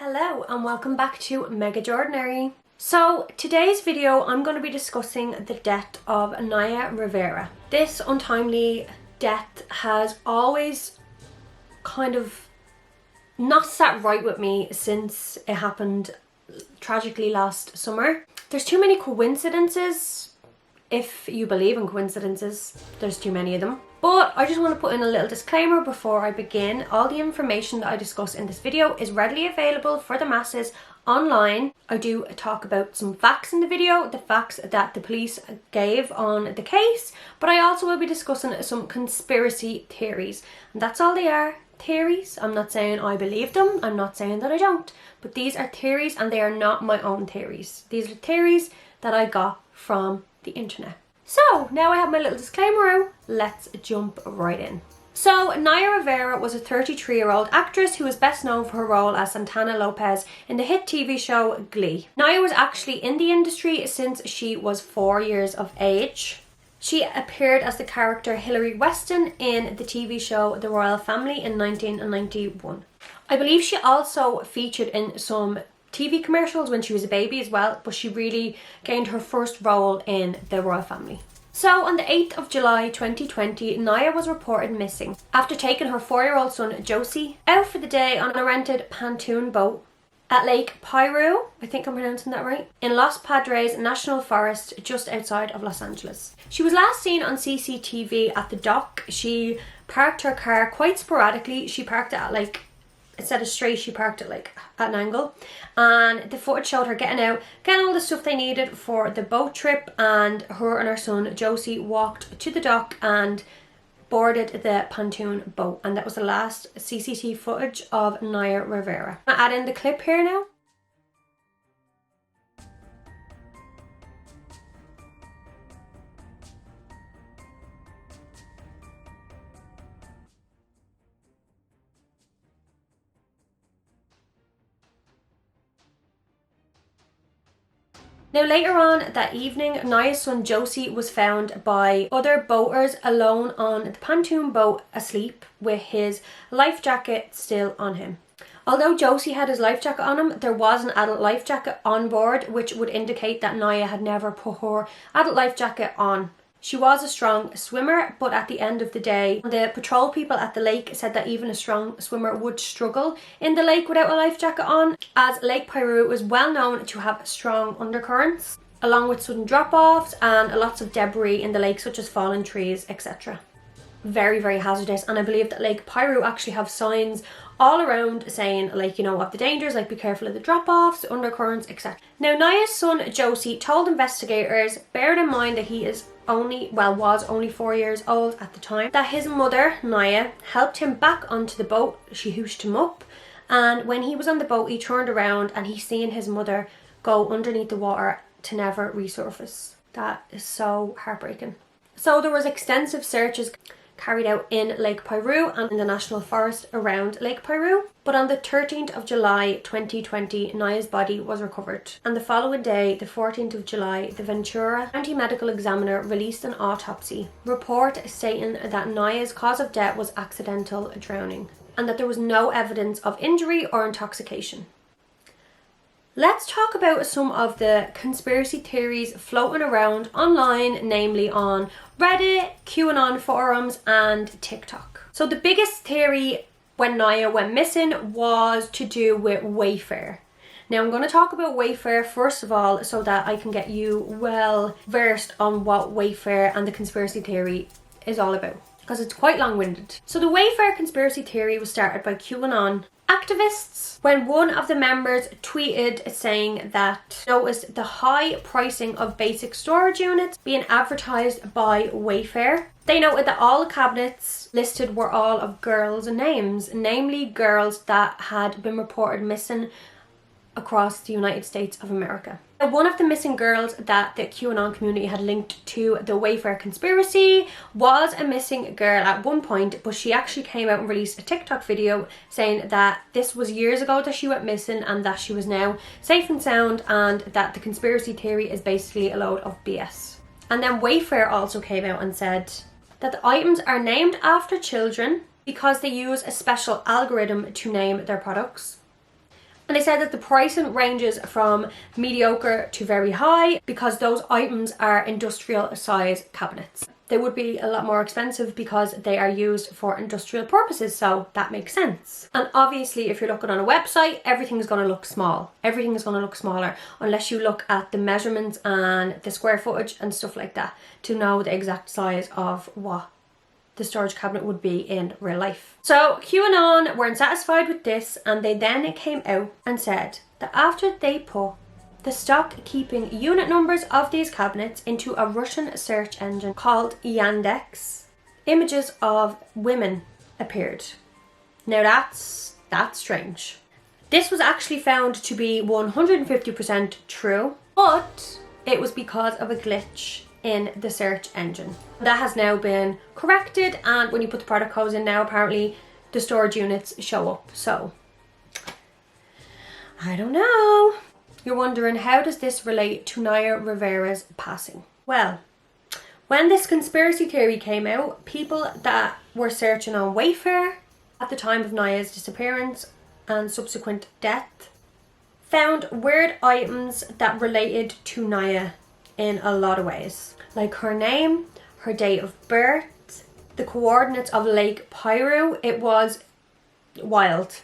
Hello and welcome back to Megajordinary. So today's video I'm going to be discussing the death of Naya Rivera. This untimely death has always kind of not sat right with me since it happened tragically last summer. There's too many coincidences. If you believe in coincidences, there's too many of them. But I just want to put in a little disclaimer before I begin. All the information that I discuss in this video is readily available for the masses online. I do talk about some facts in the video, the facts that the police gave on the case, but I also will be discussing some conspiracy theories. And that's all they are, theories. I'm not saying I believe them, I'm not saying that I don't, but these are theories and they are not my own theories. These are theories that I got from the internet. So now I have my little disclaimer out, let's jump right in. So Naya Rivera was a 33-year-old actress who was best known for her role as Santana Lopez in the hit TV show Glee. Naya was actually in the industry since she was 4 years of age. She appeared as the character Hilary Weston in the TV show The Royal Family in 1991. I believe she also featured in some TV commercials when she was a baby as well, but she really gained her first role in The Royal Family. So on the 8th of July 2020, Naya was reported missing after taking her 4-year-old son Josie out for the day on a rented pontoon boat at Lake Piru, I think I'm pronouncing that right, in Los Padres National Forest just outside of Los Angeles. She was last seen on CCTV at the dock. She parked her car quite sporadically. She parked it at instead of straight, she parked it at an angle, and the footage showed her getting out, getting all the stuff they needed for the boat trip, and her and her son Josie walked to the dock and boarded the pontoon boat, and that was the last CCTV footage of Naya Rivera. I'm gonna add in the clip here now. Now later on that evening, Naya's son Josie was found by other boaters alone on the pontoon boat asleep with his life jacket still on him. Although Josie had his life jacket on him, there was an adult life jacket on board, which would indicate that Naya had never put her adult life jacket on. She was a strong swimmer, but at the end of the day, the patrol people at the lake said that even a strong swimmer would struggle in the lake without a life jacket on, as Lake Piru was well known to have strong undercurrents, along with sudden drop-offs and lots of debris in the lake, such as fallen trees, etc. Very, very hazardous, and I believe that Lake Piru actually have signs all around saying, of the dangers, be careful of the drop-offs, undercurrents, etc. Now, Naya's son Josie told investigators, bearing in mind that he was only 4 years old at the time, that his mother, Naya, helped him back onto the boat. She hooshed him up, and when he was on the boat, he turned around and he seen his mother go underneath the water to never resurface. That is so heartbreaking. So there was extensive searches carried out in Lake Piru and in the national forest around Lake Piru. But on the 13th of July 2020, Naya's body was recovered. And the following day, the 14th of July, the Ventura County Medical Examiner released an autopsy report stating that Naya's cause of death was accidental drowning and that there was no evidence of injury or intoxication. Let's talk about some of the conspiracy theories floating around online, namely on Reddit, QAnon forums and TikTok. So the biggest theory when Naya went missing was to do with Wayfair. Now I'm going to talk about Wayfair first of all so that I can get you well versed on what Wayfair and the conspiracy theory is all about, because it's quite long-winded. So the Wayfair conspiracy theory was started by QAnon activists when one of the members tweeted saying that noticed the high pricing of basic storage units being advertised by Wayfair. They noted that all the cabinets listed were all of girls' names, namely girls that had been reported missing across the United States of America. One of the missing girls that the QAnon community had linked to the Wayfair conspiracy was a missing girl at one point, but she actually came out and released a TikTok video saying that this was years ago that she went missing and that she was now safe and sound, and that the conspiracy theory is basically a load of BS. And then Wayfair also came out and said that the items are named after children because they use a special algorithm to name their products. And they said that the pricing ranges from mediocre to very high because those items are industrial size cabinets. They would be a lot more expensive because they are used for industrial purposes, so that makes sense. And obviously if you're looking on a website, everything is going to look small. Everything is going to look smaller unless you look at the measurements and the square footage and stuff like that to know the exact size of what the storage cabinet would be in real life. So QAnon weren't satisfied with this, and they then came out and said that after they put the stock keeping unit numbers of these cabinets into a Russian search engine called Yandex, images of women appeared. Now that's strange. This was actually found to be 150% true, but it was because of a glitch in the search engine. That has now been corrected, and when you put the product codes in now, apparently the storage units show up. So I don't know. You're wondering, how does this relate to Naya Rivera's passing? Well, when this conspiracy theory came out, people that were searching on Wayfair at the time of Naya's disappearance and subsequent death found weird items that related to Naya in a lot of ways. Like her name, her date of birth, the coordinates of Lake Piru. It was wild.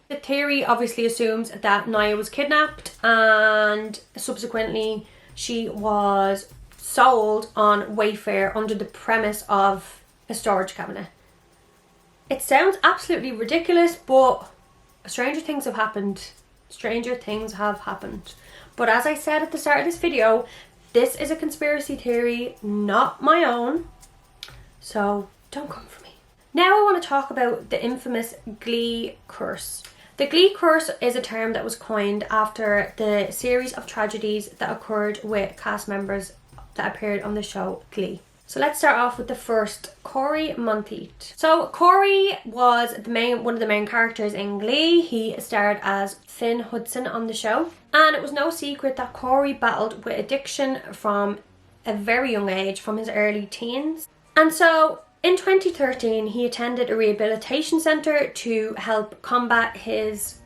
The theory obviously assumes that Naya was kidnapped and subsequently she was sold on Wayfair under the premise of a storage cabinet. It sounds absolutely ridiculous, but stranger things have happened. Stranger things have happened. But as I said at the start of this video, this is a conspiracy theory, not my own. So don't come for me. Now I want to talk about the infamous Glee curse. The Glee curse is a term that was coined after the series of tragedies that occurred with cast members that appeared on the show Glee. So let's start off with the first, Corey Monteith. So Corey was one of the main characters in Glee. He starred as Finn Hudson on the show. And it was no secret that Corey battled with addiction from a very young age, from his early teens. And so in 2013, he attended a rehabilitation centre to help combat his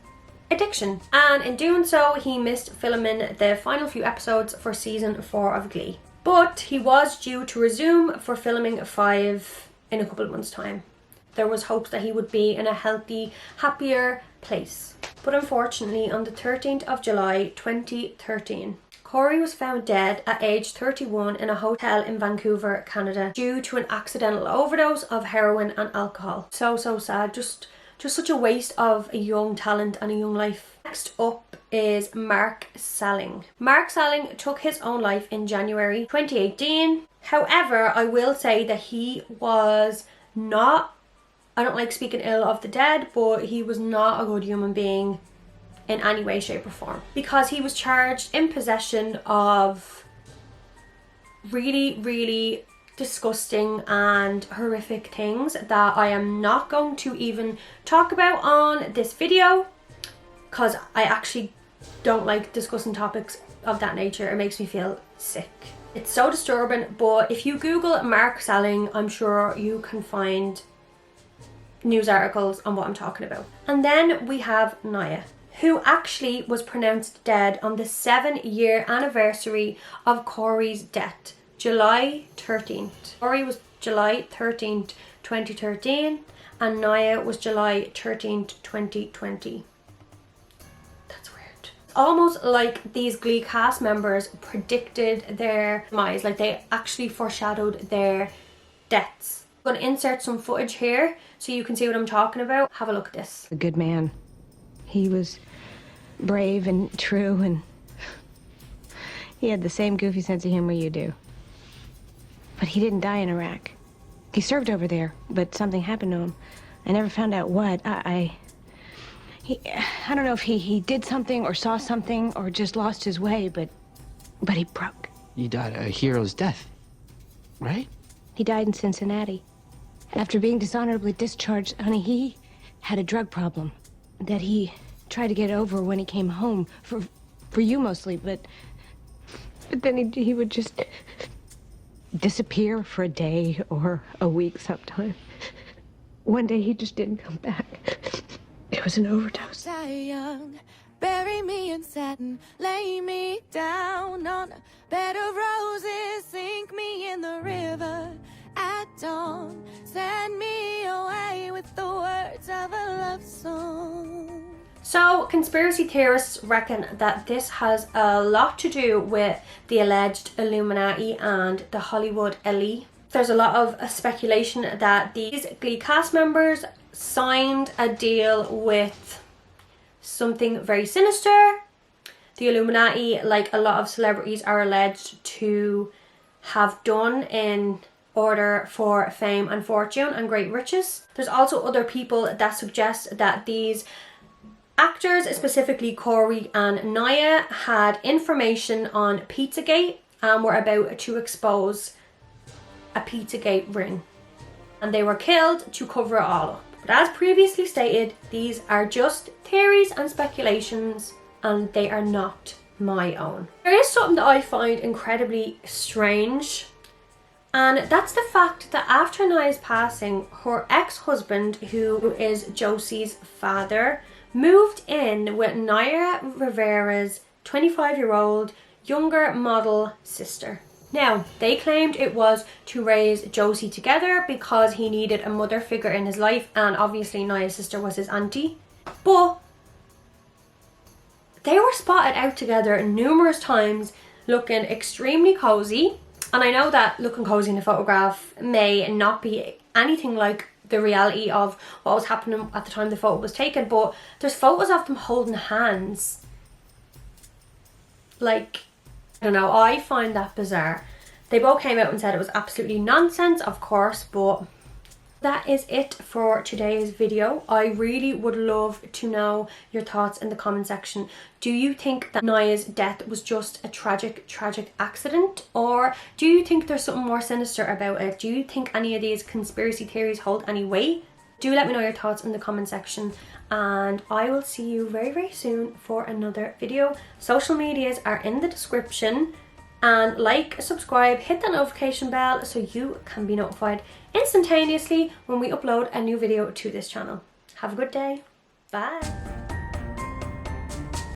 addiction. And in doing so, he missed filming the final few episodes for season 4 of Glee. But he was due to resume for filming 5 in a couple of months' time. There was hopes that he would be in a healthy, happier place. But unfortunately, on the 13th of July 2013, Corey was found dead at age 31 in a hotel in Vancouver, Canada, due to an accidental overdose of heroin and alcohol. So sad. Just such a waste of a young talent and a young life. Next up is Mark Salling. Mark Salling took his own life in January 2018. However, I will say that he was not, I don't like speaking ill of the dead, but he was not a good human being in any way, shape or form, because he was charged in possession of really disgusting and horrific things that I am not going to even talk about on this video, because I actually don't like discussing topics of that nature. It makes me feel sick. It's so disturbing. But if you Google Mark Salling, I'm sure you can find news articles on what I'm talking about. And then we have Naya, who actually was pronounced dead on the 7-year anniversary of Corey's death, July 13th. Corey was July 13th, 2013, and Naya was July 13th, 2020. That's weird. Almost like these Glee cast members predicted their demise, like they actually foreshadowed their deaths. I'm going to insert some footage here so you can see what I'm talking about. Have a look at this. A good man. He was brave and true, and he had the same goofy sense of humor you do. But he didn't die in Iraq. He served over there, but something happened to him. I never found out what. I don't know if he did something or saw something or just lost his way, but he broke. He died a hero's death, right? He died in Cincinnati. After being dishonorably discharged, honey, he had a drug problem that he tried to get over when he came home, for you mostly, but then he would just disappear for a day or a week sometime. One day he just didn't come back. It was an overdose. Die young, Bury me in satin, lay me down on a bed of roses, sink me in the river at dawn, send me away with the words of a love song. So, conspiracy theorists reckon that this has a lot to do with the alleged Illuminati and the Hollywood elite. There's a lot of speculation that these Glee cast members signed a deal with something very sinister. The Illuminati, like a lot of celebrities, are alleged to have done in order for fame and fortune and great riches. There's also other people that suggest that these actors, specifically Corey and Naya, had information on Pizzagate and were about to expose a Pizzagate ring, and they were killed to cover it all up. But as previously stated, these are just theories and speculations, and they are not my own. There is something that I find incredibly strange, and that's the fact that after Naya's passing, her ex-husband, who is Josie's father, moved in with Naya Rivera's 25-year-old younger model sister. Now, they claimed it was to raise Josie together because he needed a mother figure in his life, and obviously Naya's sister was his auntie. But they were spotted out together numerous times looking extremely cozy. And I know that looking cozy in a photograph may not be anything like the reality of what was happening at the time the photo was taken, but there's photos of them holding hands. Like, I don't know, I find that bizarre. They both came out and said it was absolutely nonsense, of course, but that is it for today's video. I really would love to know your thoughts in the comment section. Do you think that Naya's death was just a tragic accident? Or do you think there's something more sinister about it? Do you think any of these conspiracy theories hold any weight? Do let me know your thoughts in the comment section, and I will see you very soon for another video. Social medias are in the description, and like, subscribe, hit that notification bell so you can be notified instantaneously when we upload a new video to this channel. Have a good day. Bye.